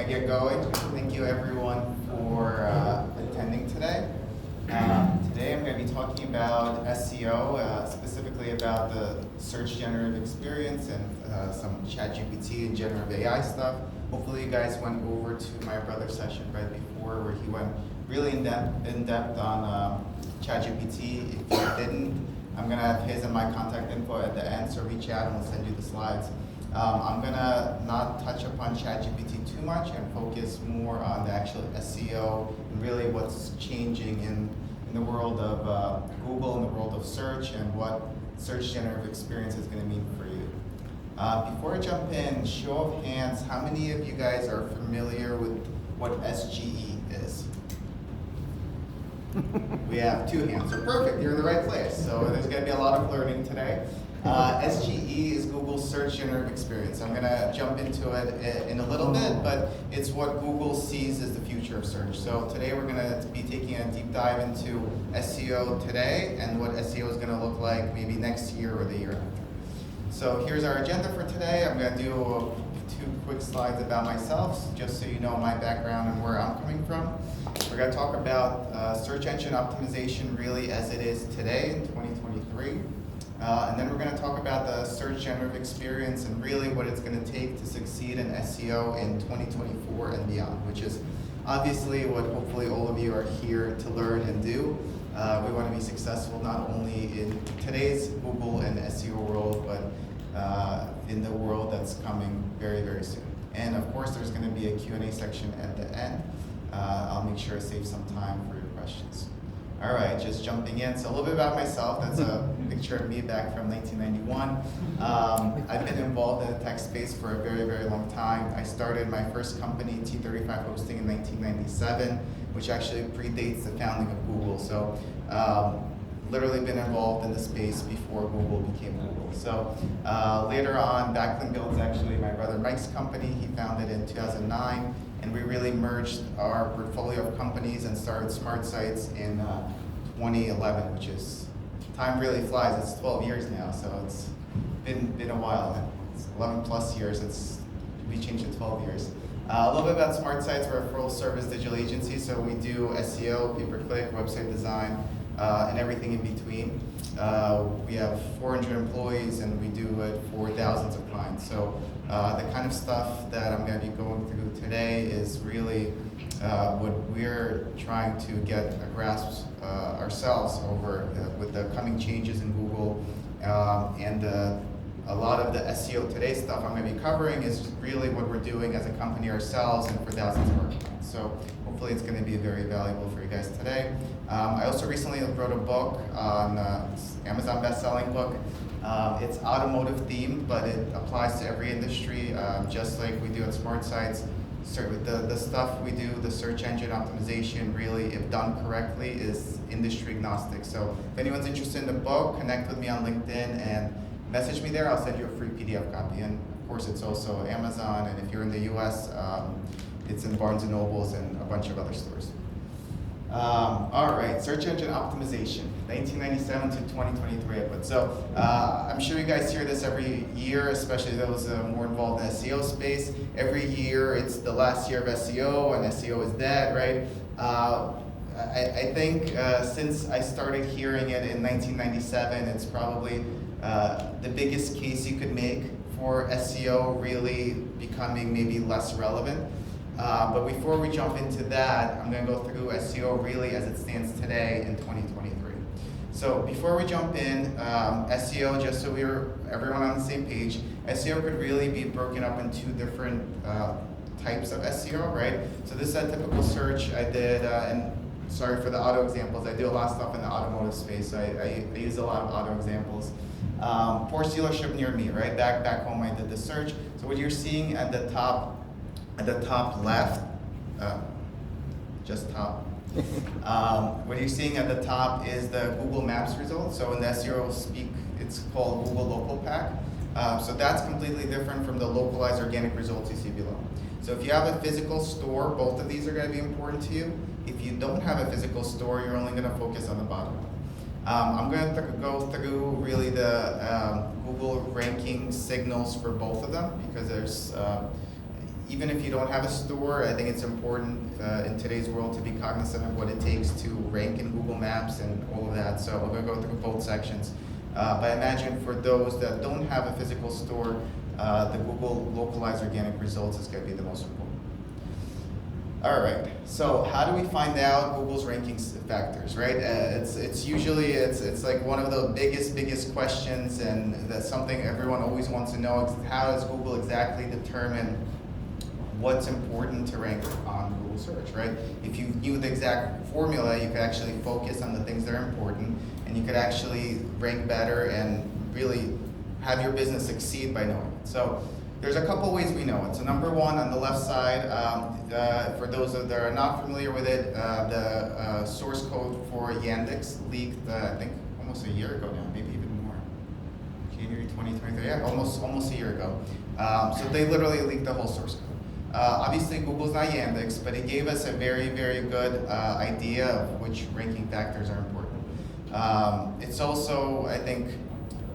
I get going? Thank you everyone for attending today. Today I'm going to be talking about SEO, specifically about the search generative experience and some ChatGPT and generative AI stuff. Hopefully you guys went over to my brother's session right before where he went really in depth on ChatGPT. If you didn't, I'm going to have his and my contact info at the end, so reach out and we'll send you the slides. I'm going to not touch upon ChatGPT too much and focus more on the actual SEO and really what's changing in the world of Google and the world of search and what search generative experience is going to mean for you. Before I jump in, show of hands, how many of you guys are familiar with what SGE is? We have 2 hands, so perfect, you're in the right place. So there's going to be a lot of learning today. SGE is Google's search generative experience. I'm going to jump into it in a little bit, but it's what Google sees as the future of search. So today we're going to be taking a deep dive into SEO today and what SEO is going to look like maybe next year or the year after. So here's our agenda for today. I'm going to do 2 quick slides about myself, just so you know my background and where I'm coming from. We're going to talk about search engine optimization really as it is today in 2023. And then we're going to talk about the search generative experience and really what it's going to take to succeed in SEO in 2024 and beyond, which is obviously what hopefully all of you are here to learn and do. We want to be successful not only in today's Google and SEO world, but in the world that's coming very, very soon. And of course, there's going to be a Q&A section at the end. I'll make sure to save some time for your questions. All right, just jumping in. So a little bit about myself. That's a picture of me back from 1991. I've been involved in the tech space for a very, very long time. I started my first company, T35 Hosting, in 1997, which actually predates the founding of Google. So literally been involved in the space before Google became Google. So later on, Backlink Build's actually my brother Mike's company. He founded in 2009. And we really merged our portfolio of companies and started Smart Sites in 2011, which is, time really flies. It's 12 years now, so it's been a while. It's 11 plus years. We changed it 12 years. A little bit about Smart Sites. We're a full-service digital agency, so we do SEO, pay-per-click, website design, and everything in between. We have 400 employees, and we do it for thousands of clients. So the kind of stuff that I'm going to be going through today is really what we're trying to get a grasp ourselves over with the coming changes in Google and a lot of the SEO today stuff I'm going to be covering is really what we're doing as a company ourselves and for thousands of our clients. So hopefully it's going to be very valuable for you guys today. I also recently wrote a book on Amazon best-selling book. It's automotive themed, but it applies to every industry, just like we do at Smart Sites. The stuff we do, the search engine optimization, really, if done correctly, is industry agnostic. So if anyone's interested in the book, connect with me on LinkedIn and message me there. I'll send you a free PDF copy. And of course, it's also Amazon, and if you're in the US, it's in Barnes & Nobles and a bunch of other stores. All right, search engine optimization, 1997 to 2023 I put. So I'm sure you guys hear this every year, especially those more involved in the SEO space. Every year it's the last year of SEO and SEO is dead, right? I think since I started hearing it in 1997, it's probably the biggest case you could make for SEO really becoming maybe less relevant. But before we jump into that, I'm going to go through SEO really as it stands today in 2023. So before we jump in, SEO, just so everyone on the same page, SEO could really be broken up in 2 different types of SEO, right? So this is a typical search I did, and sorry for the auto examples, I do a lot of stuff in the automotive space. I use a lot of auto examples. Porsche dealership near me, right? Back home I did the search. So what you're seeing at the top left, just top. What you're seeing at the top is the Google Maps result. So in the SEO speak, it's called Google Local Pack. So that's completely different from the localized organic results you see below. So if you have a physical store, both of these are going to be important to you. If you don't have a physical store, you're only going to focus on the bottom one. I'm going to go through really the Google ranking signals for both of them because there's even if you don't have a store, I think it's important in today's world to be cognizant of what it takes to rank in Google Maps and all of that. So we're going to go through both sections. But I imagine for those that don't have a physical store, the Google localized organic results is going to be the most important. All right, so how do we find out Google's ranking factors, right? It's usually, it's like one of the biggest questions, and that's something everyone always wants to know. How does Google exactly determine what's important to rank on Google search, right? If you knew the exact formula, you could actually focus on the things that are important, and you could actually rank better and really have your business succeed by knowing it. So there's a couple ways we know it. So number one, on the left side, for those that are not familiar with it, the source code for Yandex leaked, I think almost a year ago now, maybe even more. January 2023, yeah, almost a year ago. So they literally leaked the whole source code. Obviously Google's not Yandex, but it gave us a very good idea of which ranking factors are important. It's also, I think,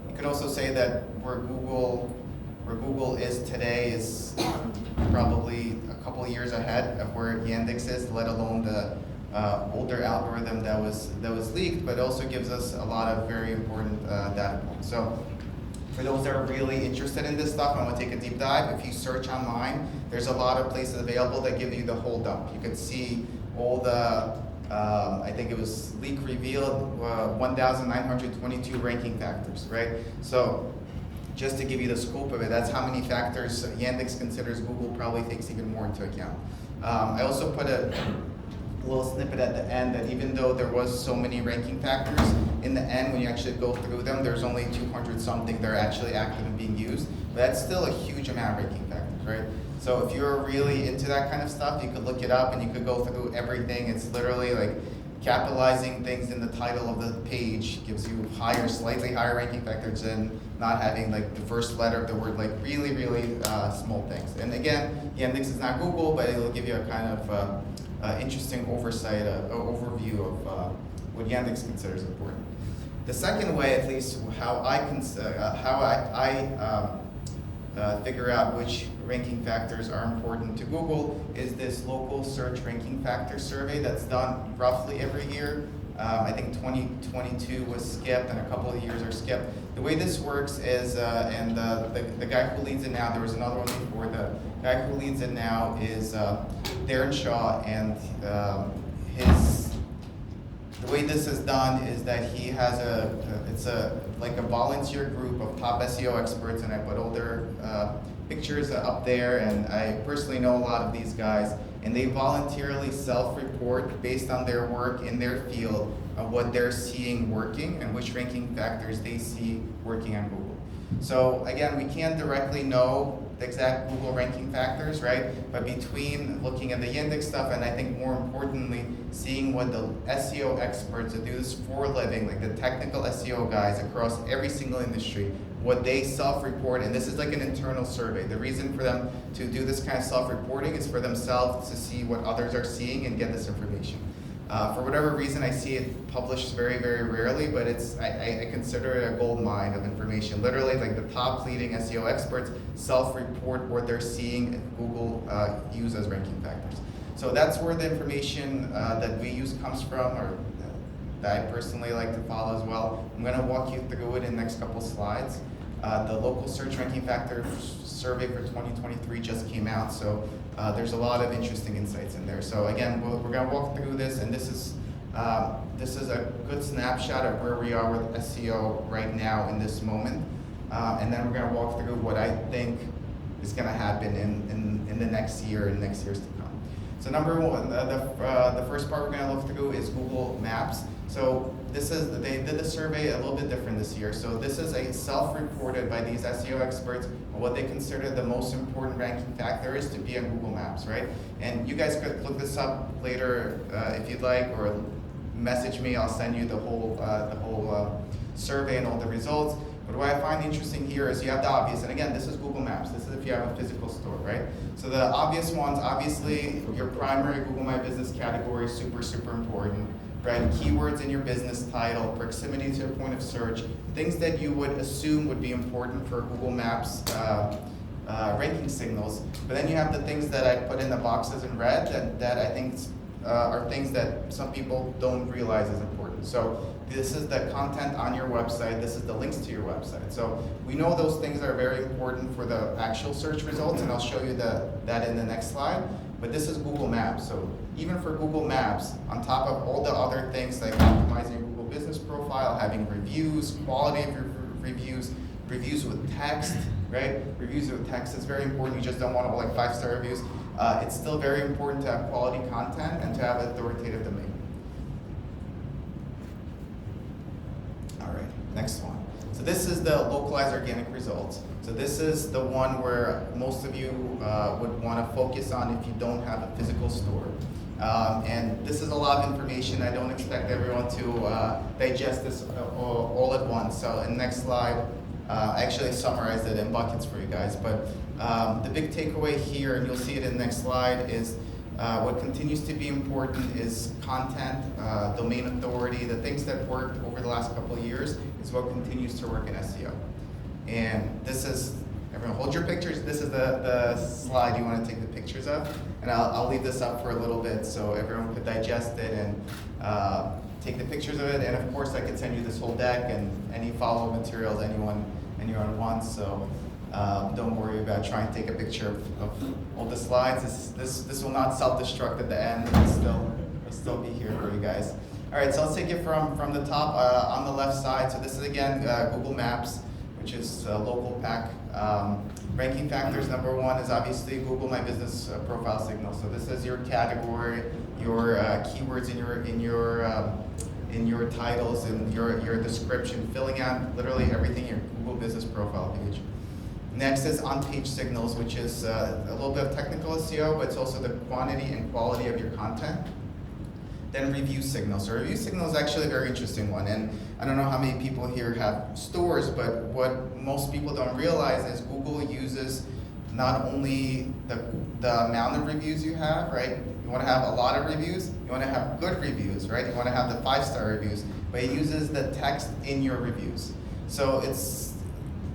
you could also say that where Google is today is probably a couple of years ahead of where Yandex is, let alone the older algorithm that was leaked, but it also gives us a lot of very important data points. So for those that are really interested in this stuff, I want to take a deep dive. If you search online, there's a lot of places available that give you the whole dump. You could see all the, I think it was leak revealed, 1,922 ranking factors, right? So just to give you the scope of it, that's how many factors Yandex considers. Google probably takes even more into account. I also put a little snippet at the end that even though there was so many ranking factors, in the end, when you actually go through them, there's only 200 something that are actually active and being used. But that's still a huge amount of ranking factors, right? So if you're really into that kind of stuff, you could look it up and you could go through everything. It's literally like capitalizing things in the title of the page gives you slightly higher ranking factors than not having like the first letter of the word, like really small things. And again, Yandex is not Google, but it'll give you a kind of interesting overview of what Yandex considers important. The second way, at least how I figure out which ranking factors are important to Google, is this local search ranking factor survey that's done roughly every year. I think 2022 was skipped and a couple of years are skipped. The way this works is, and the guy who leads it now, there was another one before, the guy who leads it now is Darren Shaw, and the way this is done is that he has like a volunteer group of top SEO experts, and I put all their pictures up there, and I personally know a lot of these guys, and they voluntarily self-report based on their work in their field of what they're seeing working and which ranking factors they see working on Google. So again, we can't directly know the exact Google ranking factors, right? But between looking at the Yandex stuff and I think more importantly, seeing what the SEO experts that do this for a living, like the technical SEO guys across every single industry, what they self-report, and this is like an internal survey. The reason for them to do this kind of self-reporting is for themselves to see what others are seeing and get this information. For whatever reason, I see it published very rarely, but I consider it a gold mine of information. Literally, like the top leading SEO experts self-report what they're seeing Google use as ranking factors. So that's where the information that we use comes from, or that I personally like to follow as well. I'm going to walk you through it in the next couple slides. The local search ranking factor survey for 2023 just came out, so there's a lot of interesting insights in there. So again, we're going to walk through this, and this is a good snapshot of where we are with SEO right now in this moment. And then we're going to walk through what I think is going to happen in the next year and next years to come. So number one, the first part we're going to look through is Google Maps. So they did the survey a little bit different this year. So this is a self-reported by these SEO experts on what they consider the most important ranking factor is to be on Google Maps, right? And you guys could look this up later if you'd like, or message me. I'll send you the whole survey and all the results. But what I find interesting here is you have the obvious, and again, this is Google Maps. This is if you have a physical store, right? So the obvious ones, obviously, your primary Google My Business category is super important, right? Keywords in your business title, proximity to a point of search, things that you would assume would be important for Google Maps ranking signals. But then you have the things that I put in the boxes in red that I think are things that some people don't realize is important. So this is the content on your website. This is the links to your website. So we know those things are very important for the actual search results, and I'll show you that in the next slide. But this is Google Maps. So even for Google Maps, on top of all the other things like optimizing your Google business profile, having reviews, quality of your reviews, reviews with text, right? Reviews with text is very important. You just don't want like 5-star reviews. It's still very important to have quality content and to have authoritative domain. All right, next one. So this is the localized organic results. So this is the one where most of you would want to focus on if you don't have a physical store. And this is a lot of information. I don't expect everyone to digest this all at once. So in the next slide, I actually summarized it in buckets for you guys. But the big takeaway here, and you'll see it in the next slide, is what continues to be important is content, domain authority, the things that worked over the last couple of years is what continues to work in SEO. And this is, everyone hold your pictures. This is the slide you want to take the pictures of. And I'll leave this up for a little bit so everyone could digest it and take the pictures of it. And of course, I could send you this whole deck and any follow-up materials anyone wants. So don't worry about trying to take a picture of all the slides. This will not self-destruct at the end. It'll still be here for you guys. All right, so let's take it from the top on the left side. So this is again Google Maps, which is local pack. Ranking factors, number one is obviously Google My Business Profile Signal. So this is your category, your keywords in your titles and your description, filling out literally everything in your Google Business Profile page. Next is on-page signals, which is a little bit of technical SEO, but it's also the quantity and quality of your content. Then review signals. So review signal is actually a very interesting one, and I don't know how many people here have stores, but what most people don't realize is Google uses not only the amount of reviews you have, right? You want to have a lot of reviews, you want to have good reviews, right? You want to have the 5-star reviews, but it uses the text in your reviews. So it's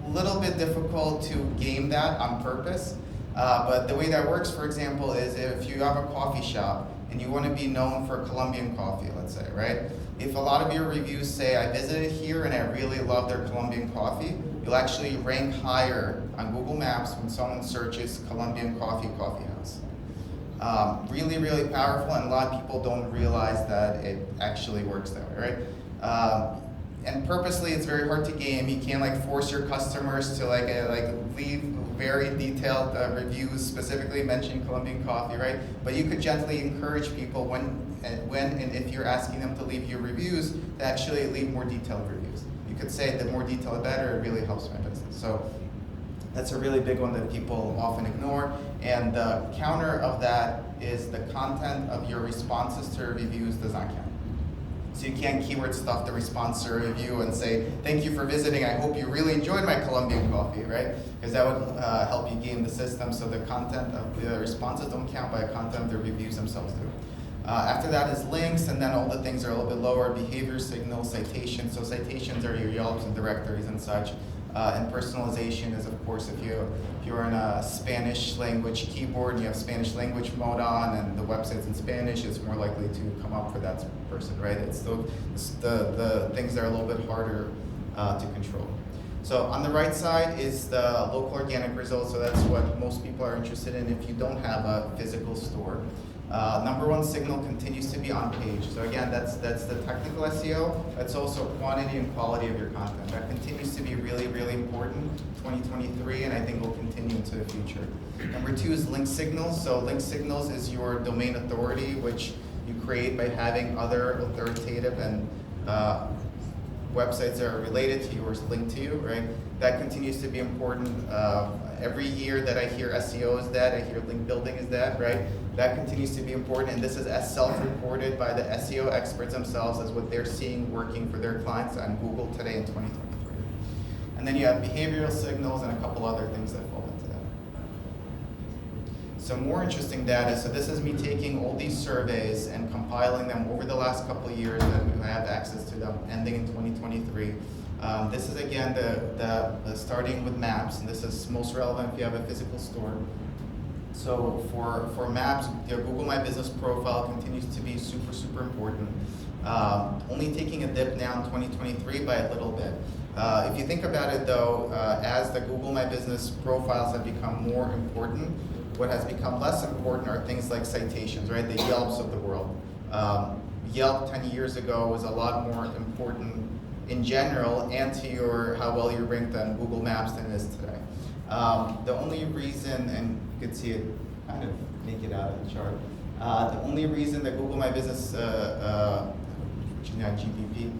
a little bit difficult to game that on purpose, but the way that works, for example, is if you have a coffee shop and you want to be known for Colombian coffee, let's say, right? If a lot of your reviews say, I visited here and I really love their Colombian coffee, you'll actually rank higher on Google Maps when someone searches Colombian coffee house. Really, really powerful, and a lot of people don't realize that it actually works that way, right? And purposely, it's very hard to game. You can't like force your customers to like leave very detailed reviews, specifically mentioning Colombian coffee, right? But you could gently encourage people when and if you're asking them to leave your reviews, to actually leave more detailed reviews. You could say the more detailed, the better. It really helps my business. So that's a really big one that people often ignore. And the counter of that is the content of your responses to reviews does not count. So you can't keyword stuff the response to a review and say, thank you for visiting, I hope you really enjoyed my Colombian coffee, right? Because that would help you game the system, so the content of the responses don't count, by the content of the reviews themselves do. After that is links, and then all the things are a little bit lower, behavior signals, citations. So citations are your Yelps and directories and such. And personalization is, of course, if you're in a Spanish language keyboard and you have Spanish language mode on and the website's in Spanish, it's more likely to come up for that person, right? It's the things that are a little bit harder to control. So on the right side is the local organic results, so that's what most people are interested in if you don't have a physical store. Number one signal continues to be on page. So again, that's the technical SEO. That's also quantity and quality of your content. That continues to be really, really important in 2023, and I think will continue into the future. Number two is link signals. So link signals is your domain authority, which you create by having other authoritative and websites that are related to yours linked to you, right? That continues to be important. Every year that I hear SEO is dead, I hear link building is dead, right? That continues to be important, and this is as self-reported by the SEO experts themselves as what they're seeing working for their clients on Google today in 2023. And then you have behavioral signals and a couple other things that fall into that. Some more interesting data. So this is me taking all these surveys and compiling them over the last couple of years that we have access to them, ending in 2023. This is again the starting with maps, and this is most relevant if you have a physical store. So for maps, your Google My Business profile continues to be super important. Only taking a dip now in 2023 by a little bit. If you think about it though, as the Google My Business profiles have become more important, what has become less important are things like citations, right? The Yelps of the world. Yelp 10 years ago was a lot more important in general and to how well you ranked on Google Maps than it is today. The only reason, and you can see it kind of make it out of the chart, the only reason that Google My Business GPP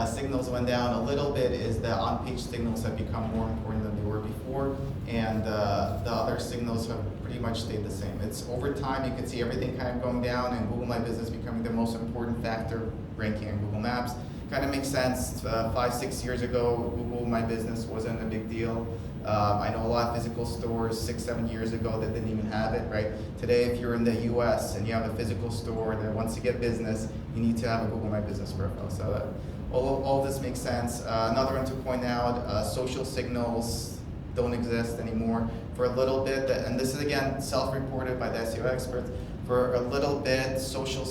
signals went down a little bit is that on-page signals have become more important than they were before, and the other signals have pretty much stayed the same. It's over time, you can see everything kind of going down, and Google My Business becoming the most important factor ranking on Google Maps. Kind of makes sense. 5-6 years ago, Google My Business wasn't a big deal. I know a lot of physical stores 6-7 years ago that didn't even have it, right? Today, if you're in the US and you have a physical store that wants to get business, you need to have a Google My Business profile. So all of this makes sense. Another one to point out, social signals don't exist anymore for a little bit, and this is again self-reported by the SEO experts. For a little bit, social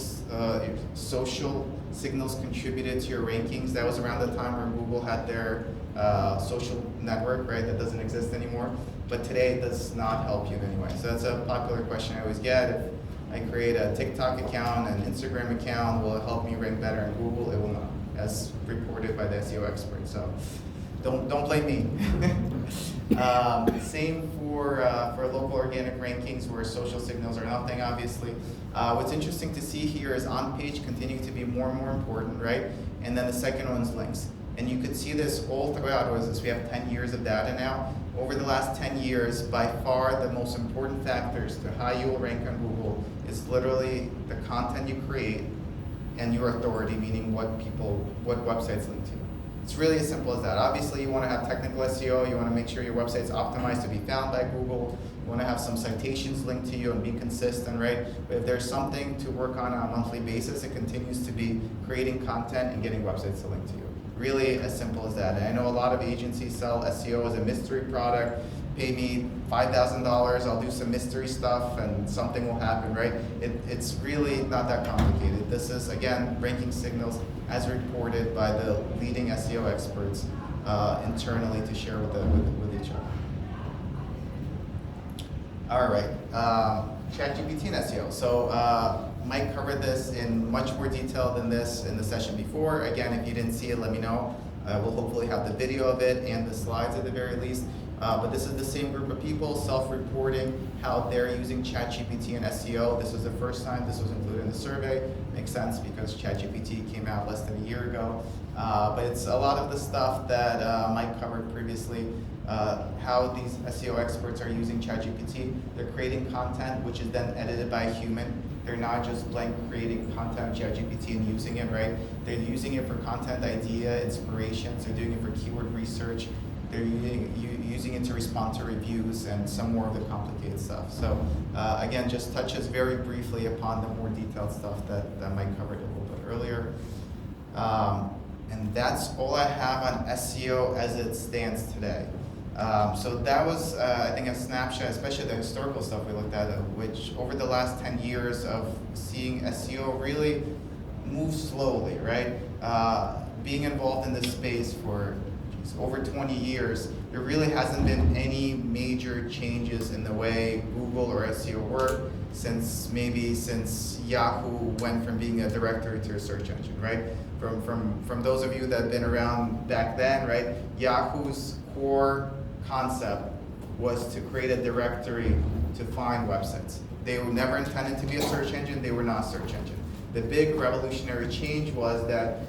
signals contributed to your rankings. That was around the time where Google had their social network, right? That doesn't exist anymore. But today it does not help you in any way. So that's a popular question I always get. If I create a TikTok account, an Instagram account, will it help me rank better in Google? It will not, as reported by the SEO experts. So don't blame me. Same for local organic rankings where social signals are nothing, obviously. What's interesting to see here is on-page continuing to be more and more important, right? And then the second one's links. And you can see this all throughout. We have 10 years of data now. Over the last 10 years, by far the most important factors to how you will rank on Google is literally the content you create and your authority, meaning what websites link to. It's really as simple as that. Obviously, you want to have technical SEO. You want to make sure your website's optimized to be found by Google. You want to have some citations linked to you and be consistent, right? But if there's something to work on a monthly basis, it continues to be creating content and getting websites to link to you. Really as simple as that. And I know a lot of agencies sell SEO as a mystery product. Pay me $5,000, I'll do some mystery stuff and something will happen, right? It's really not that complicated. This is, again, ranking signals as reported by the leading SEO experts internally to share with each other. All right, ChatGPT and SEO. So Mike covered this in much more detail than this in the session before. Again, if you didn't see it, let me know. We'll hopefully have the video of it and the slides at the very least. But this is the same group of people self-reporting how they're using ChatGPT and SEO. This was the first time this was included in the survey. Makes sense because ChatGPT came out less than a year ago. But it's a lot of the stuff that Mike covered previously, how these SEO experts are using ChatGPT. They're creating content which is then edited by a human. They're not just blank creating content with ChatGPT and using it, right? They're using it for content idea, inspirations. They're doing it for keyword research. They're using it to respond to reviews and some more of the complicated stuff. So again, just touches very briefly upon the more detailed stuff that Mike covered a little bit earlier. And that's all I have on SEO as it stands today. So that was, I think, a snapshot, especially the historical stuff we looked at, which over the last 10 years of seeing SEO really move slowly, right? Being involved in this space for over 20 years, there really hasn't been any major changes in the way Google or SEO work since Yahoo went from being a directory to a search engine, right? From those of you that have been around back then, right? Yahoo's core concept was to create a directory to find websites. They were never intended to be a search engine. They were not a search engine. The big revolutionary change was that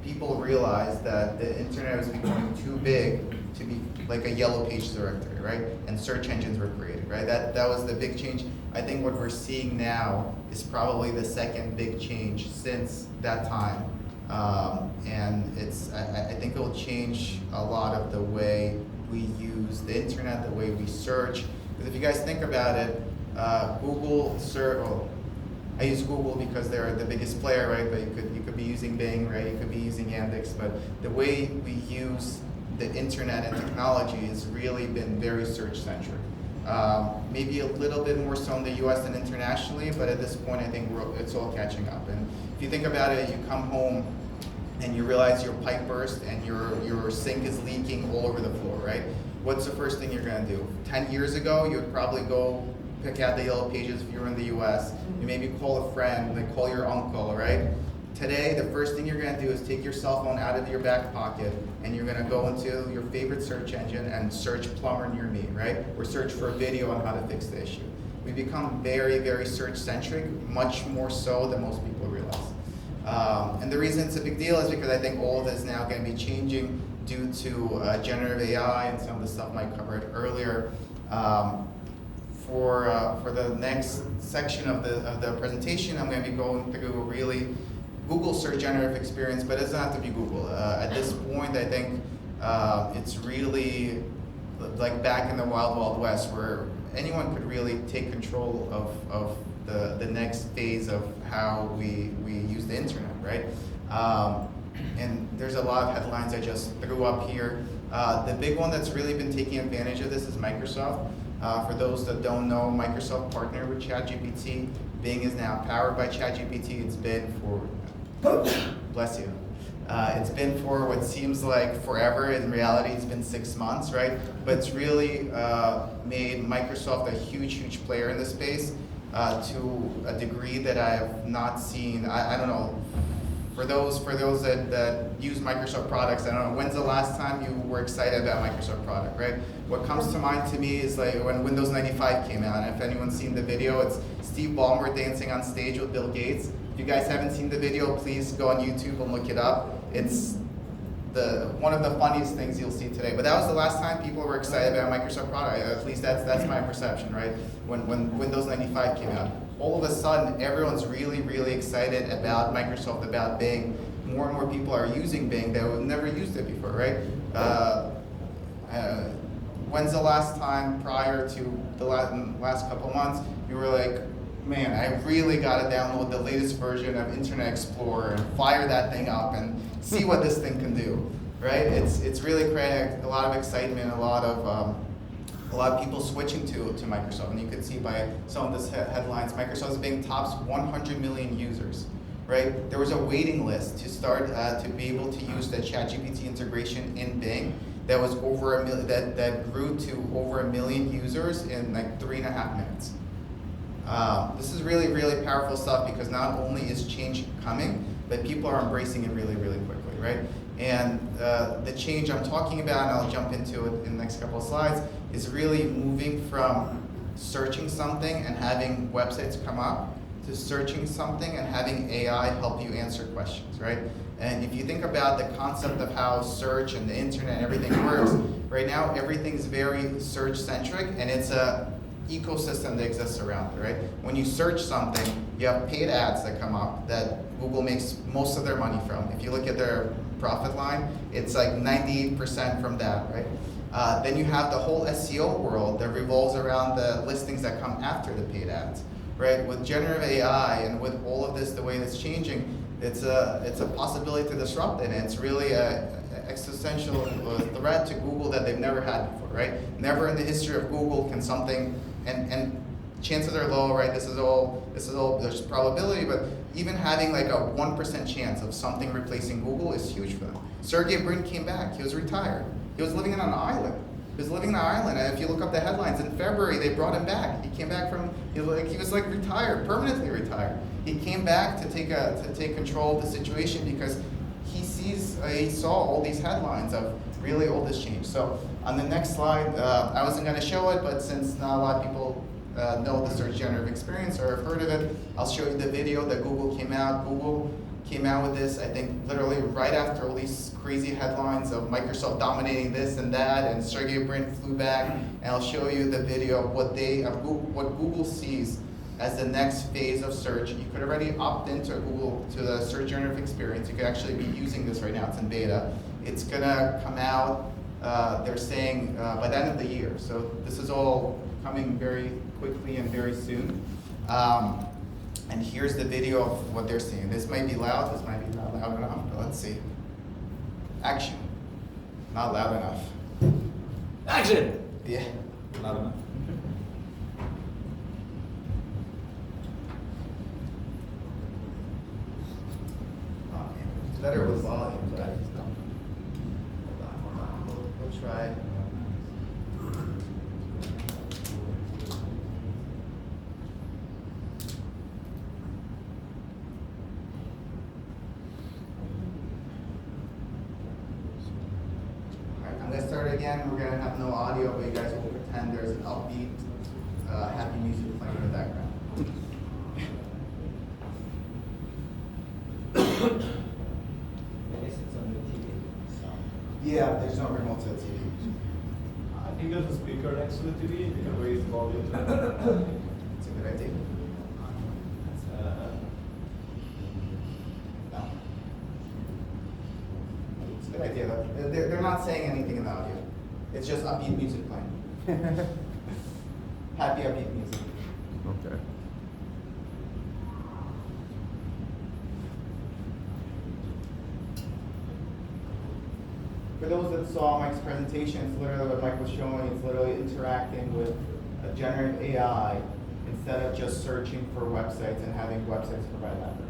people realized that the internet was becoming too big to be like a yellow page directory, right? And search engines were created, right? That was the big change. I think what we're seeing now is probably the second big change since that time. And I think it will change a lot of the way we use the internet, the way we search. Because if you guys think about it, I use Google because they're the biggest player, right? But you could be using Bing, right? You could be using Yandex. But the way we use the internet and technology has really been very search-centric. Maybe a little bit more so in the US than internationally, but at this point I think it's all catching up. And if you think about it, you come home and you realize your pipe burst and your sink is leaking all over the floor, right? What's the first thing you're gonna do? 10 years ago, you would probably go pick out the yellow pages if you were in the US. You maybe call a friend, like call your uncle, right? Today, the first thing you're gonna do is take your cell phone out of your back pocket and you're gonna go into your favorite search engine and search plumber near me, right? Or search for a video on how to fix the issue. We become very, very search-centric, much more so than most people realize. And the reason it's a big deal is because I think all of this is now gonna be changing due to generative AI and some of the stuff Mike covered earlier. For the next section of the presentation, I'm gonna be going through really Google search generative experience, but it doesn't have to be Google. At this point, I think it's really like back in the wild, wild west where anyone could really take control of the next phase of how we use the internet, right? And there's a lot of headlines I just threw up here. The big one that's really been taking advantage of this is Microsoft. For those that don't know, Microsoft partnered with ChatGPT. Bing is now powered by ChatGPT. It's been for bless you. It's been for what seems like forever. In reality, it's been 6 months, right? But it's really made Microsoft a huge, huge player in this space to a degree that I have not seen. I don't know. For those that use Microsoft products, I don't know, when's the last time you were excited about a Microsoft product, right? What comes to mind to me is like when Windows 95 came out, and if anyone's seen the video, it's Steve Ballmer dancing on stage with Bill Gates. If you guys haven't seen the video, please go on YouTube and look it up. It's one of the funniest things you'll see today. But that was the last time people were excited about a Microsoft product. At least that's my perception, right? When Windows 95 came out. All of a sudden, everyone's really, really excited about Microsoft, about Bing. More and more people are using Bing that have never used it before, right? When's the last time prior to the last couple months you were like, man, I really got to download the latest version of Internet Explorer and fire that thing up and see what this thing can do, right? It's really creating a lot of excitement, a lot of people switching to Microsoft, and you can see by some of these headlines, Microsoft is being tops 100 million users, right? There was a waiting list to start to be able to use the ChatGPT integration in Bing that was over that grew to over 1 million users in like 3.5 minutes. This is really, really powerful stuff because not only is change coming, but people are embracing it really, really quickly, right? And the change I'm talking about, and I'll jump into it in the next couple of slides, is really moving from searching something and having websites come up to searching something and having AI help you answer questions, right? And if you think about the concept of how search and the internet and everything works, right now everything's very search-centric, and it's a ecosystem that exists around it, right? When you search something, you have paid ads that come up that Google makes most of their money from. If you look at their profit line, it's like 98% from that, right? Then you have the whole SEO world that revolves around the listings that come after the paid ads, right? With generative AI and with all of this, the way it's changing, it's a possibility to disrupt it, and it's really a existential threat to Google that they've never had before, right? Never in the history of Google can something, and chances are low, right? This is all, there's probability, but even having like a 1% chance of something replacing Google is huge for them. Sergey Brin came back, he was retired. He was living on an island. He was living on an island, and if you look up the headlines, in February they brought him back. He came back from, he was like retired, permanently retired. He came back to take control of the situation because he saw all these headlines of really all this change. So on the next slide, I wasn't going to show it, but since not a lot of people know the search generative experience or have heard of it, I'll show you the video that Google came out. Google came out with this, I think, literally right after all these crazy headlines of Microsoft dominating this and that, and Sergey Brin flew back, and I'll show you the video of what Google sees as the next phase of search. You could already opt into Google to the search generative experience. You could actually be using this right now. It's in beta. It's gonna come out, they're saying, by the end of the year. So this is all coming very quickly and very soon. And here's the video of what they're seeing. This might be loud, this might be not loud enough, but let's see. Action. Not loud enough. Action! Yeah. Loud enough. Oh, man. It's better with volume, but hold on. We'll try. I'm going to start again. We're going to have no audio, but you guys will pretend there's an upbeat, happy music playing in the background. Yeah, there's no remote to the TV. I think there's a speaker next to the TV. You can raise the volume. It's a good idea. No. It's a good idea. They're not saying anything in the audio. It's just upbeat music playing. Happy upbeat music. Okay. For those that saw Mike's presentation, it's literally what Mike was showing. It's literally interacting with a generative AI instead of just searching for websites and having websites provide that information.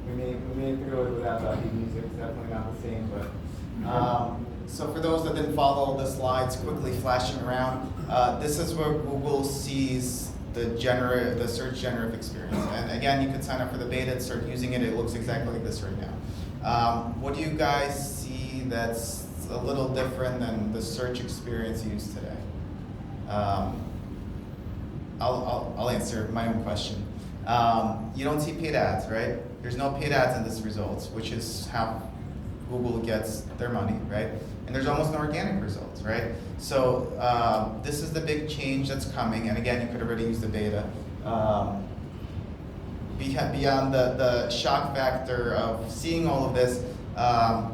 We may through it without the music. It's definitely not the same, but so for those that didn't follow the slides quickly flashing around, this is where Google sees the search generative experience. And again, you can sign up for the beta and start using it. It looks exactly like this right now. What do you guys see that's a little different than the search experience used today? I'll answer my own question. You don't see paid ads, right? There's no paid ads in this results, which is how Google gets their money, right? And there's almost no organic results, right? So this is the big change that's coming, and again, you could already use the beta. Beyond the shock factor of seeing all of this, I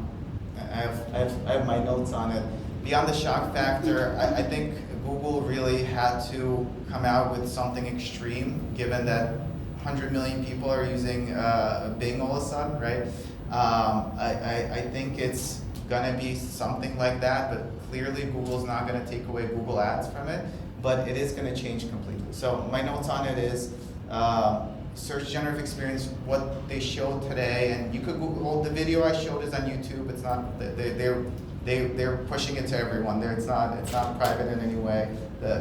have my notes on it. Beyond the shock factor, I think Google really had to come out with something extreme, given that 100 million people are using Bing all of a sudden, right? I think it's gonna be something like that, but clearly Google's not gonna take away Google Ads from it, but it is gonna change completely. So my notes on it is search generative experience, what they showed today, and you could Google, the video I showed is on YouTube. It's not, they're pushing it to everyone. It's not private in any way.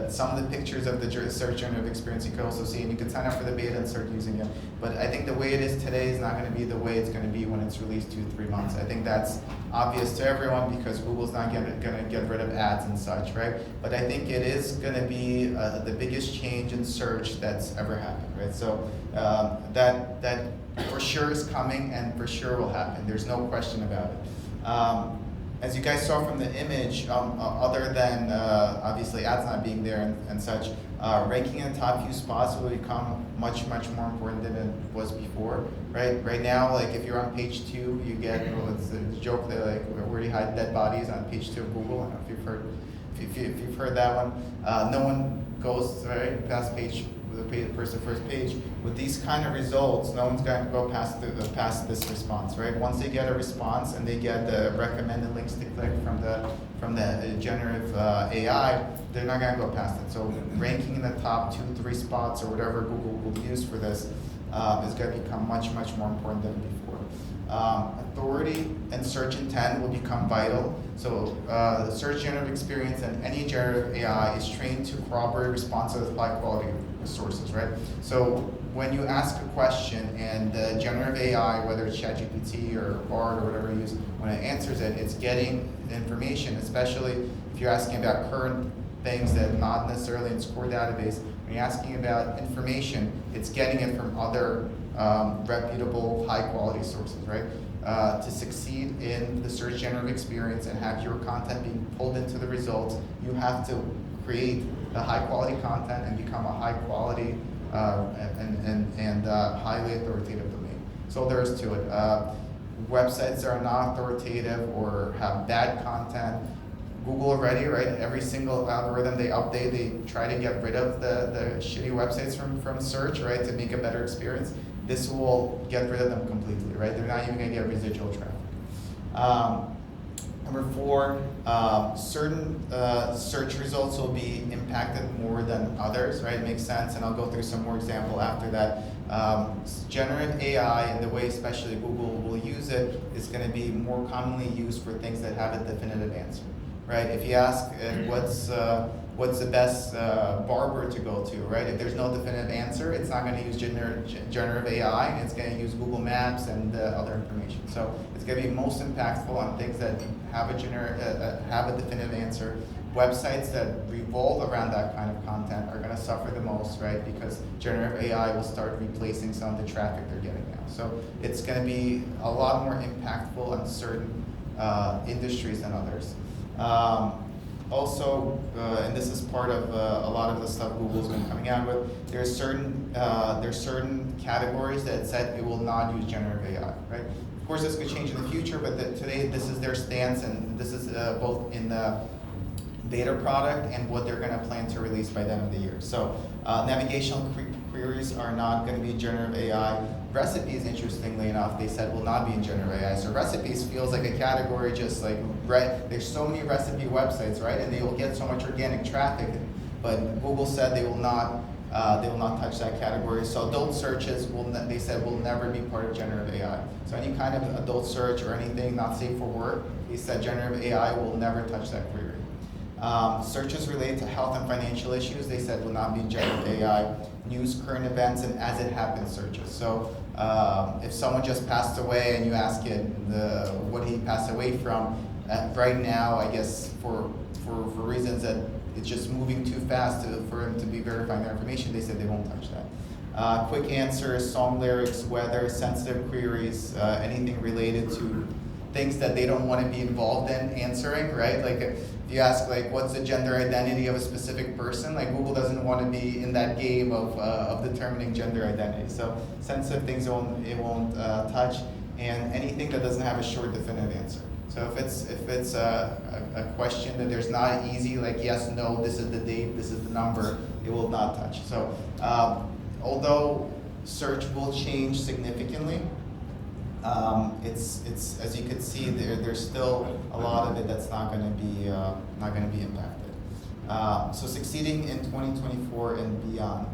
Some of the pictures of the search generative experience you could also see, and you could sign up for the beta and start using it. But I think the way it is today is not going to be the way it's going to be when it's released 2-3 months. I think that's obvious to everyone because Google's not going to get rid of ads and such, right? But I think it is going to be the biggest change in search that's ever happened, right? So that for sure is coming and for sure will happen. There's no question about it. As you guys saw from the image, other than obviously ads not being there and such, ranking in the top few spots will become much more important than it was before, right? Right now, like if you're on page 2, you get, it's a joke that like where do you hide dead bodies on page 2 of Google? I don't know if you've heard, if you've heard that one. No one goes right past page. The first page with these kind of results, no one's going to go past this response, right? Once they get a response and they get the recommended links to click from the generative AI, they're not going to go past it. So ranking in the top 2-3 spots or whatever Google will use for this is going to become much more important than before. Authority and search intent will become vital. So the search generative experience and any generative AI is trained to corroborate responses with high quality sources, right? So when you ask a question and the generative AI, whether it's ChatGPT or Bard or whatever you use, when it answers it, it's getting the information, especially if you're asking about current things that not necessarily in its core database. When you're asking about information, it's getting it from other reputable, high-quality sources, right? To succeed in the search generative experience and have your content being pulled into the results, you have to create the high-quality content and become a high-quality and highly authoritative domain. So there is to it. Websites that are not authoritative or have bad content, Google already, right? Every single algorithm they update, they try to get rid of the shitty websites from search, right, to make a better experience. This will get rid of them completely, right? They're not even going to get residual traffic. Number 4, certain search results will be impacted more than others, right? It makes sense, and I'll go through some more example after that. Generative AI and the way especially Google will use it is going to be more commonly used for things that have a definitive answer, right? If you ask what's the best barber to go to, right? If there's no definitive answer, it's not going to use generative AI, and it's going to use Google Maps and other information. So it's going to be most impactful on things that have a definitive answer. Websites that revolve around that kind of content are going to suffer the most, right? Because generative AI will start replacing some of the traffic they're getting now. So it's going to be a lot more impactful on certain industries than others. Also, and this is part of a lot of the stuff Google's been coming out with, there's certain categories that said it will not use generative AI, right? Of course, this could change in the future, but today this is their stance, and this is both in the beta product and what they're going to plan to release by the end of the year. So navigational queries are not going to be generative AI. Recipes, interestingly enough, they said will not be in generative AI. So recipes feels like a category, just like, right, there's so many recipe websites, right, and they will get so much organic traffic, but Google said they will not touch that category. So adult searches, they said, will never be part of generative AI. So any kind of adult search or anything not safe for work, they said generative AI will never touch that query. Searches related to health and financial issues, they said will not be generative AI. News, current events, and as it happens searches. So if someone just passed away and you ask it what he passed away from, right now, I guess for reasons that it's just moving too fast for him to be verifying their information, they said they won't touch that. Quick answers, song lyrics, weather, sensitive queries, anything related to things that they don't want to be involved in answering, right? Like if you ask like what's the gender identity of a specific person, like Google doesn't want to be in that game of determining gender identity. So sensitive things it won't touch, and anything that doesn't have a short definitive answer. So if it's a question that there's not an easy like yes, no, this is the date, this is the number, it will not touch. So although search will change significantly, it's as you can see there's still a lot of it that's not going to be impacted. So succeeding in 2024 and beyond.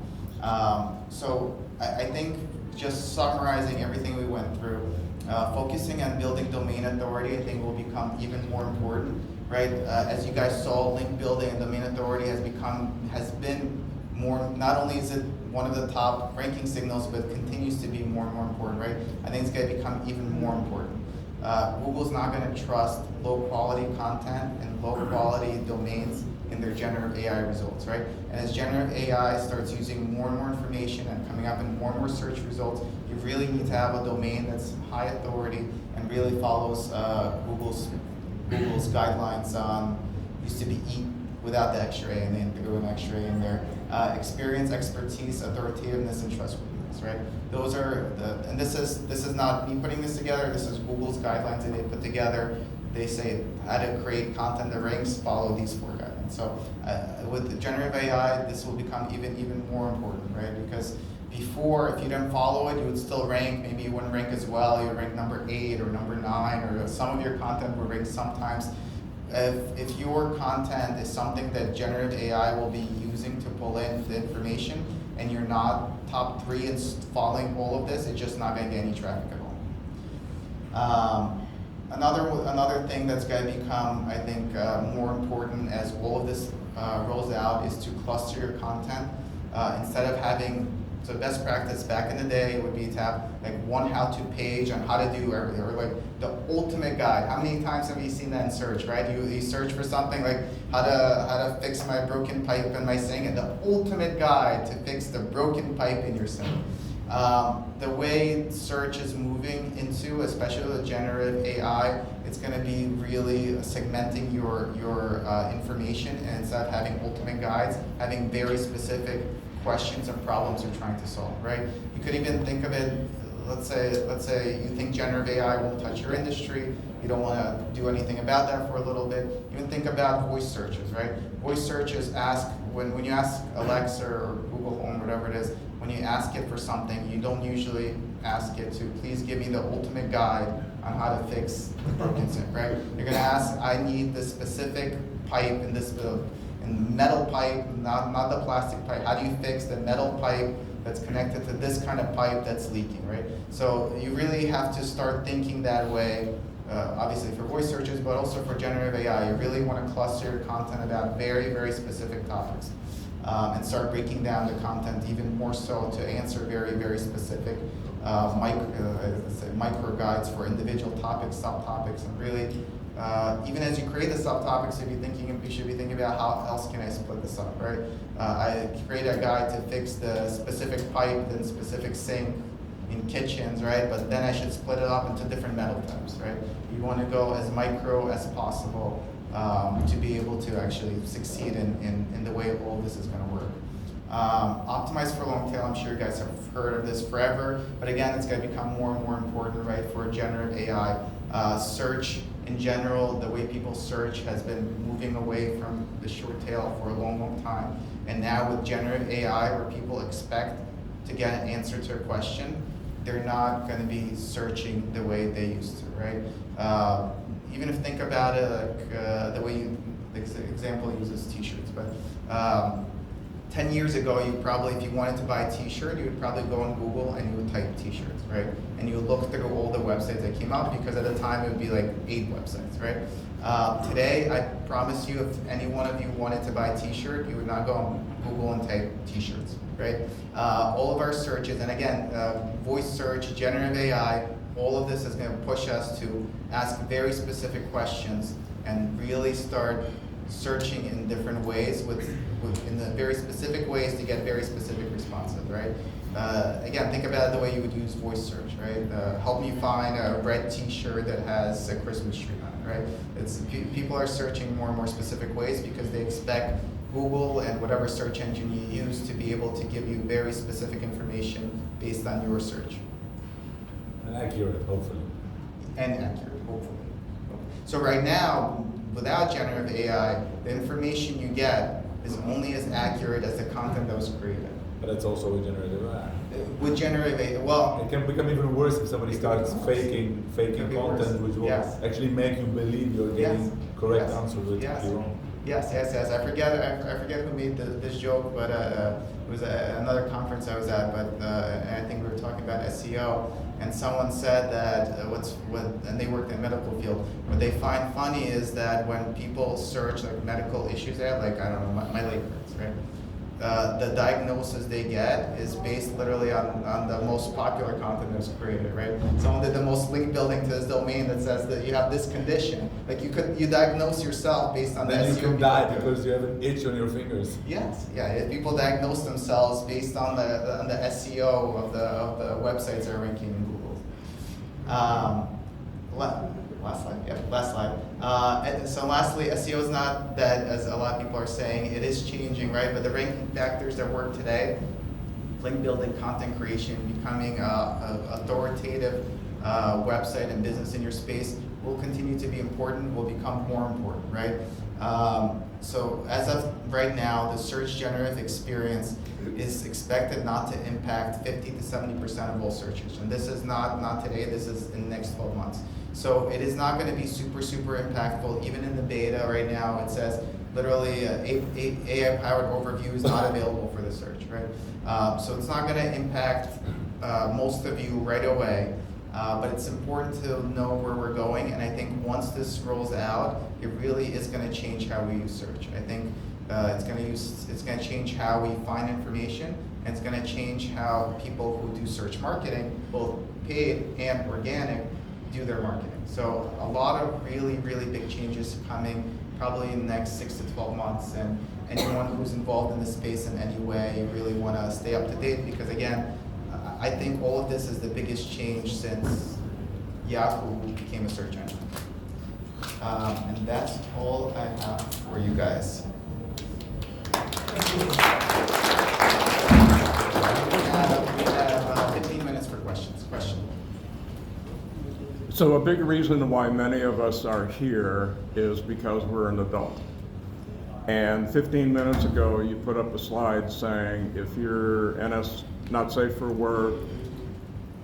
So I think just summarizing everything we went through, focusing on building domain authority, I think will become even more important, right? As you guys saw, link building and domain authority has been more. Not only is it one of the top ranking signals, but continues to be more and more important, right? I think it's going to become even more important. Google's not going to trust low quality content and low quality domains in their generative AI results, right? And as generative AI starts using more and more information and coming up in more and more search results, you really need to have a domain that's high authority and really follows Google's guidelines on, used to be EAT without the extra A, and then throw an extra A in there. Experience, expertise, authoritativeness, and trustworthiness, right? Those are and this is not me putting this together, this is Google's guidelines that they put together. They say how to create content that ranks, follow these 4 guidelines. So with the generative AI, this will become even more important, right? Because before, if you didn't follow it, you would still rank, maybe you wouldn't rank as well, you would rank number 8 or number 9, or some of your content would rank sometimes. If your content is something that generative AI will be using to pull in the information, and you're not top 3 and following all of this, it's just not going to get any traffic at Another thing that's going to become, I think, more important as all of this rolls out is to cluster your content. Instead of having, so best practice back in the day would be to have like one how-to page on how to do everything, or like the ultimate guide. How many times have you seen that in search, right? You search for something like how to fix my broken pipe in my sink, and the ultimate guide to fix the broken pipe in your sink. The way search is moving into, especially with generative AI, it's going to be really segmenting your information, and instead of having ultimate guides, having very specific questions and problems you're trying to solve, right? You could even think of it, let's say you think generative AI won't touch your industry, you don't want to do anything about that for a little bit. Even think about voice searches, right? Voice searches ask, when you ask Alexa or Google Home, whatever it is, when you ask it for something, you don't usually ask it to please give me the ultimate guide on how to fix the broken sink, right? You're going to ask, I need the specific pipe in this metal pipe, not the plastic pipe. How do you fix the metal pipe that's connected to this kind of pipe that's leaking, right? So you really have to start thinking that way, obviously for voice searches, but also for generative AI. You really want to cluster your content about very, very specific topics. And start breaking down the content even more so to answer very, very specific micro guides for individual topics, subtopics, and really, even as you create the subtopics, you should be thinking about how else can I split this up, right? I create a guide to fix the specific pipe and specific sink in kitchens, right? But then I should split it up into different metal types, right? You want to go as micro as possible to be able to actually succeed in the way all of this is going to work. Optimize for long tail, I'm sure you guys have heard of this forever, but again, it's going to become more and more important, right, for generative AI. Search in general, the way people search has been moving away from the short tail for a long, long time. And now with generative AI, where people expect to get an answer to a question, they're not going to be searching the way they used to, right? Even if think about it, like the way the example uses t-shirts, but 10 years ago, you probably, if you wanted to buy a t-shirt, you would probably go on Google and you would type t-shirts, right? And you would look through all the websites that came out, because at the time it would be like 8 websites, right? Today, I promise you, if any one of you wanted to buy a t-shirt, you would not go on Google and type t-shirts, right? All of our searches, and again, voice search, generative AI, all of this is going to push us to ask very specific questions and really start searching in different ways in the very specific ways to get very specific responses, right? Again, think about it the way you would use voice search, right? Help me find a red t-shirt that has a Christmas tree on it, right? People are searching more and more specific ways because they expect Google and whatever search engine you use to be able to give you very specific information based on your search. And accurate, hopefully. And accurate, hopefully. So right now, without generative AI, the information you get is only as accurate as the content that was created. But it's also with generative AI. With generative AI, well, It can become even worse if somebody starts faking It could be content, worse. which will Yes. actually make you believe you're getting Yes. correct Yes. answers, which Yes. is wrong. Yes. I forget who made this joke, but it was another conference I was at. But I think we were talking about SEO, and someone said that and they worked in the medical field. What they find funny is that when people search like medical issues, like I don't know, my leg hurts, right? The diagnosis they get is based literally on the most popular content that's created, right? Someone did the most link building to this domain that says that you have this condition. Like you diagnose yourself based on Then that. you can die because you have an itch on your fingers. Yes, yeah. People diagnose themselves based on the SEO of the websites that are ranking in Google. Last slide. Yeah, last slide. So lastly, SEO is not dead, as a lot of people are saying. It is changing, right? But the ranking factors that work today, link building, content creation, becoming an authoritative website and business in your space will continue to be important, will become more important, right? So as of right now, the search generative experience is expected not to impact 50 to 70% of all searches. And this is not today, this is in the next 12 months. So it is not going to be super impactful. Even in the beta right now, it says literally AI-powered overview is not available for the search, right? So it's not going to impact most of you right away. but it's important to know where we're going, and I think once this rolls out, it really is going to change how we use search. I think it's going to change how we find information, and it's going to change how people who do search marketing, both paid and organic, do their marketing. So a lot of really, really big changes coming probably in the next 6 to 12 months, and anyone who's involved in this space in any way, you really want to stay up to date, because again, I think all of this is the biggest change since Yahoo became a search engine. And that's all I have for you guys. We have 15 minutes for questions. Question? So a big reason why many of us are here is because we're an adult. And 15 minutes ago, you put up a slide saying if you're NS not safe for work.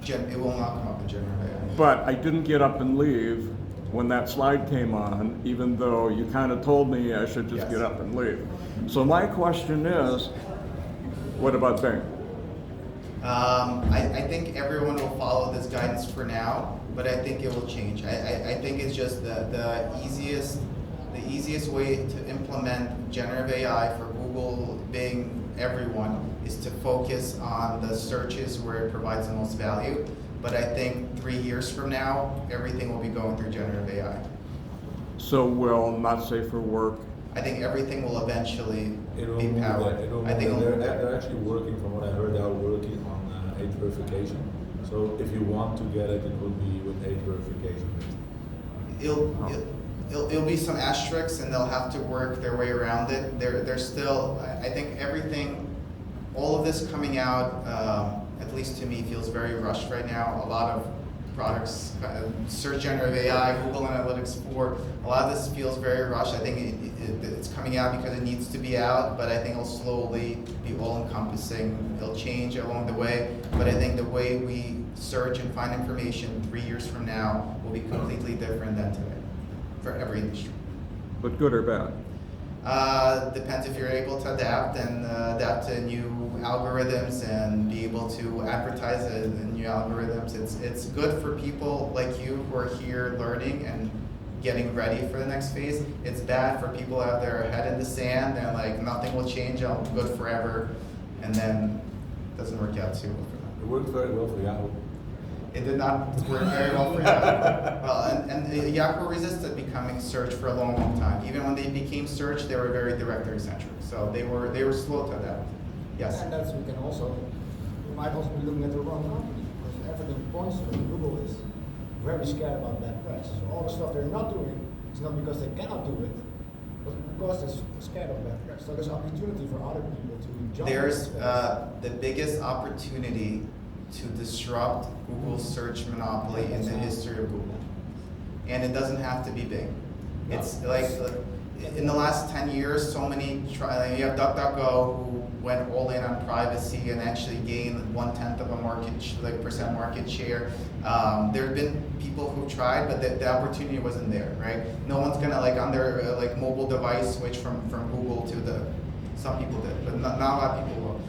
It will not come up in general AI. But I didn't get up and leave when that slide came on, even though you kind of told me I should just get up and leave. So my question is, what about Bing? I think everyone will follow this guidance for now, but I think it will change. I think it's just the easiest way to implement generative AI for Google, Bing, everyone is to focus on the searches where it provides the most value. But I think 3 years from now, everything will be going through generative AI. So will not safe for work? I think everything will eventually It'll be move powered. that. I think it'll move that. They're actually working, from what I heard, they're working on age verification. So if you want to get it, it will be with age verification. It'll be some asterisks, and they'll have to work their way around it. They're still, I think everything, all of this coming out, at least to me, feels very rushed right now. A lot of products, search generative AI, Google Analytics 4, a lot of this feels very rushed. I think it's coming out because it needs to be out, but I think it'll slowly be all-encompassing. It'll change along the way, but I think the way we search and find information 3 years from now will be completely different than today for every industry. But good or bad? Depends if you're able to adapt and adapt to new algorithms and be able to advertise in new algorithms. It's good for people like you who are here learning and getting ready for the next phase. It's bad for people who have their head in the sand and like nothing will change, I'm good forever, and then it doesn't work out too well for them. It worked very well for Yahoo. It did not work very well for Yahoo. Well, and Yahoo resisted becoming search for a long, long time. Even when they became search, they were very directory-centric. So they were slow to adapt. Yes? And that's, we might also be looking at the wrong company, because everything points to it. Google is very scared about bad press. So all the stuff they're not doing is not because they cannot do it, but because they're scared of bad press. So there's opportunity for other people to jump. There's the biggest opportunity to disrupt Google's search monopoly in the history of Google. And it doesn't have to be big. It's like in the last 10 years, so many, you have DuckDuckGo who went all in on privacy and actually gained 1/10 of a percent market share. There have been people who tried, but the opportunity wasn't there, right? No one's gonna on their mobile device switch from Google to some people did, but not a lot of people will.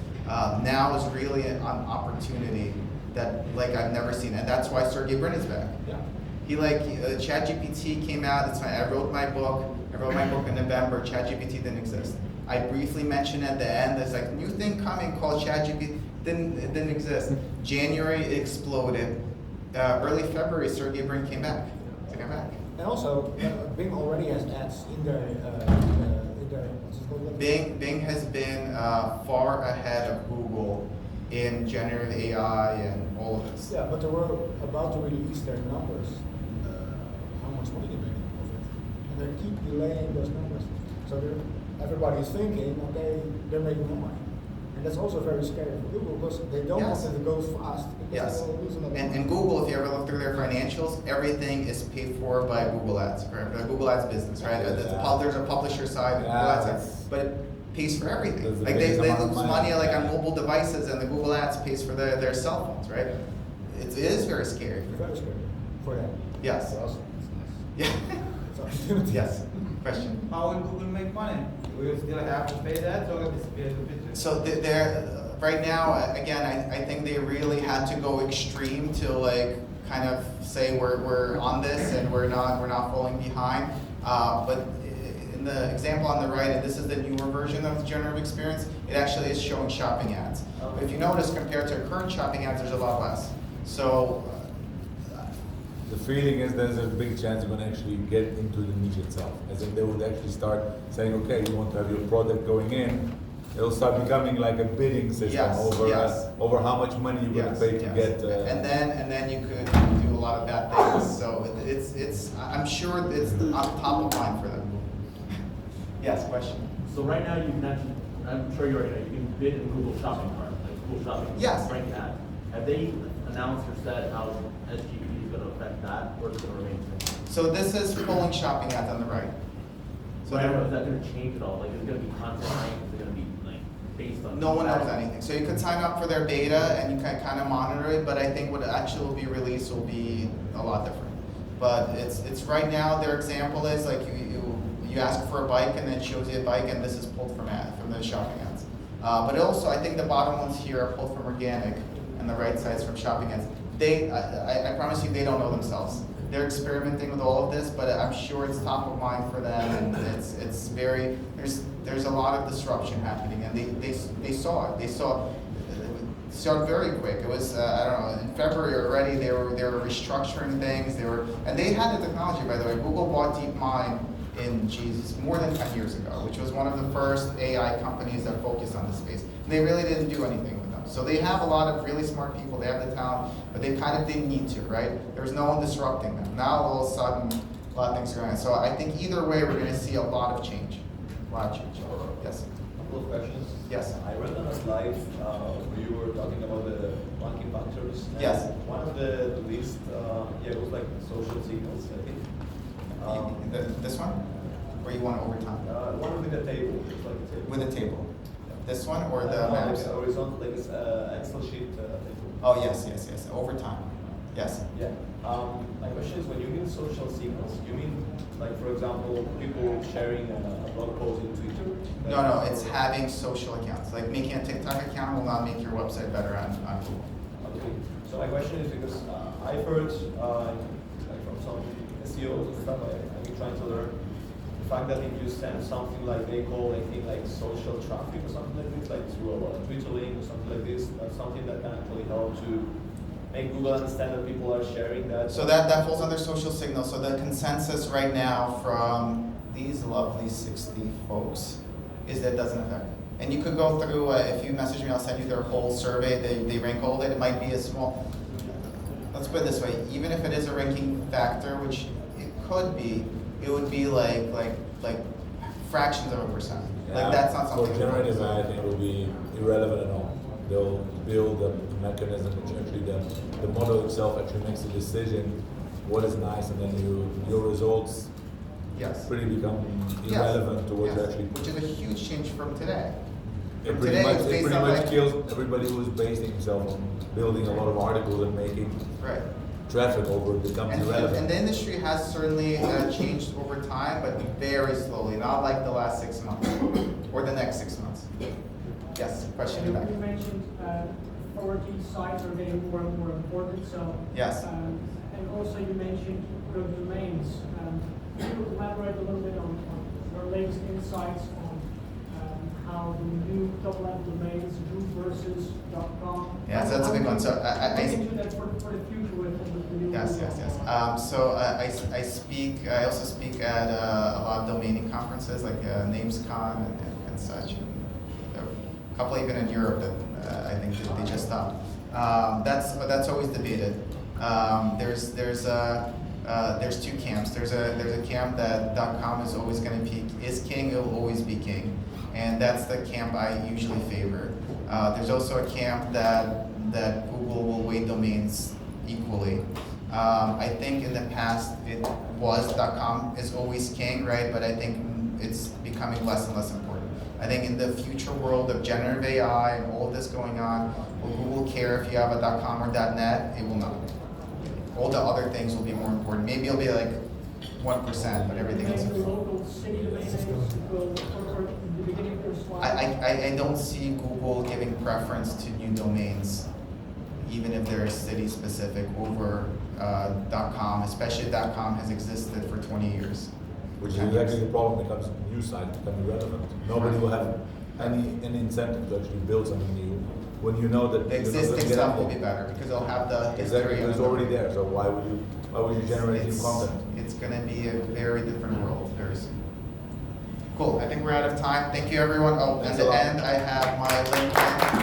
Now is really an opportunity that I've never seen, and that's why Sergey Brin is back. Yeah. He ChatGPT came out. It's fine. I wrote my book in November. ChatGPT didn't exist. I briefly mentioned at the end, there's new thing coming called ChatGPT. It didn't exist. January it exploded. Early February, Sergey Brin came back. To come back. And also, Bing already has ads in their what's it called? Bing has been far ahead of Google in generative AI and all of this. Yeah, but they were about to release their numbers. How much money they made of it, and they keep delaying those numbers. So everybody's thinking, okay, they're making more money, and that's also very scary for Google because they don't want it to go fast. Yes, They'll lose a lot of money. and Google, if you ever look through their financials, everything is paid for by Google Ads, correct? Google Ads business, right? There's a publisher side, Google Ads, but it pays for everything. They lose money on mobile devices, and the Google Ads pays for their cell phones, right? It is very scary. Very scary for them. Yes. For us, it's nice. Yeah. It's opportunity. Yes. Question. How will Google make money? We will still have to pay that, or disappear the picture? So right now, again, I think they really had to go extreme to kind of say we're on this and we're not falling behind. But in the example on the right, and this is the newer version of the generative experience, it actually is showing shopping ads. But if you notice, compared to current shopping ads, there's a lot less. So The feeling is there's a big chance you're gonna actually get into the niche itself. As in they would actually start saying, okay, you want to have your product going in, it'll start becoming like a bidding system Yes, over yes. Over how much money you're gonna pay to get. and then you could do a lot of bad things. So it's I'm sure it's on top of mind for them. Yes, question. So right now you mentioned, I'm sure you already know, you can bid in Google Shopping Cart, like Google Shopping. Yes. Rank ad. Have they announced or said how SGPT is going to affect that, or is it going to remain the same? So this is pulling shopping ads on the right. So I don't know, is that going to change at all? Like, is it going to be content ranked? Is it going to be like based on? No one knows anything. So you could sign up for their beta and you can kind of monitor it, but I think what actually will be released will be a lot different. But it's right now, their example is like you ask for a bike and then it shows you a bike and this is pulled from the shopping ads. But also I think the bottom ones here are pulled from organic and the right side's from shopping ads. I promise you they don't know themselves. They're experimenting with all of this, but I'm sure it's top of mind for them, and it's very there's a lot of disruption happening, and they saw it. They saw it started very quick. It was I don't know, in February already they were restructuring things. And they had the technology, by the way. Google bought DeepMind in more than 10 years ago, which was one of the first AI companies that focused on this space. And they really didn't do anything with them. So they have a lot of really smart people, they have the talent, but they kind of didn't need to, right? There was no one disrupting them. Now all of a sudden, a lot of things are going on. So I think either way, we're going to see a lot of change. A lot of change. Yes? A couple of questions. Yes. I read on a slide where you were talking about the ranking factors. And Yes. one of the list, it was like social signals, I think. This one? Or you want over time? One with the table, it's like a table. With a table. This one or the maps? Horizontal, like this Excel sheet table. Oh, yes. Over time. Yes. Yeah. My question is, when you mean social signals, you mean, like, for example, people sharing a blog post in Twitter? No, it's having social accounts. Like making a TikTok account will not make your website better on Google. Okay. So my question is because I've heard like from some SEOs and stuff, I've been trying to learn the fact that if you send something like they call, I think, like social traffic or something like this, like through a Twitter link or something like this, that's something that can actually help to make Google understand that people are sharing that. So that falls under social signals. So the consensus right now from these lovely 60 folks is that it doesn't affect it. And you could go through, if you message me, I'll send you their whole survey. They rank all of it. It might be a small, let's put it this way, even if it is a ranking factor, which it could be, it would be like fractions of a percent. Like that's not something. For generative AI, I think it will be irrelevant at all. They'll build a mechanism which actually the model itself actually makes a decision what is nice, and then your results Yes. pretty become irrelevant to what Yes. you actually. Which is a huge change from today. It From pretty today, much, it's it based pretty on much like, kills everybody who is basing himself on building a lot of articles and making right. traffic over. It becomes irrelevant. And the industry has certainly changed over time, but very slowly, not like the last 6 months or the next 6 months. Yes, question in the back. You mentioned authority sites are getting more and more important. So Yes. And also you mentioned the domains. Can you elaborate a little bit on your latest insights on how the new top-level domains do versus .com? Yeah, so that's a big one. So I into that for the future with the new. Yes. So I also speak at a lot of domaining conferences like NamesCon and such, and a couple even in Europe that I think they just stopped. That's always debated. There's two camps. There's a camp that .com is always going to is king. It will always be king, and that's the camp I usually favor. There's also a camp that Google will weight domains equally. I think in the past it was .com is always king, right? But I think it's becoming less and less important. I think in the future world of generative AI and all of this going on, will Google care if you have a .com or .net? It will not. All the other things will be more important. Maybe it'll be like 1%, but everything else. The local city domain names will, or the beginning of your slide. I don't see Google giving preference to new domains even if they're city-specific, over .com, especially .com has existed for 20 years. Which is exactly the problem, becomes new site become irrelevant. Nobody will have any incentive to actually build something new when you know that The you're not gonna existing get stuff will be anything. better because they'll have the Exactly, history. it's of already there, so why would you generate new It's- content? It's gonna be a very different world very soon. Cool, I think we're out of time. Thank you, everyone. Oh, at Thanks the a lot. end, I have my LinkedIn.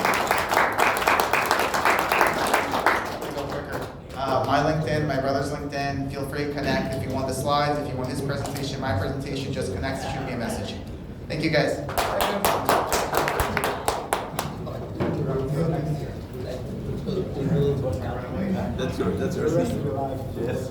Go quicker. My LinkedIn, my brother's LinkedIn. Feel free to connect if you want the slides, if you want his presentation, my presentation, just connect, shoot me a message. Thank you, guys. The rest of your life. Yes.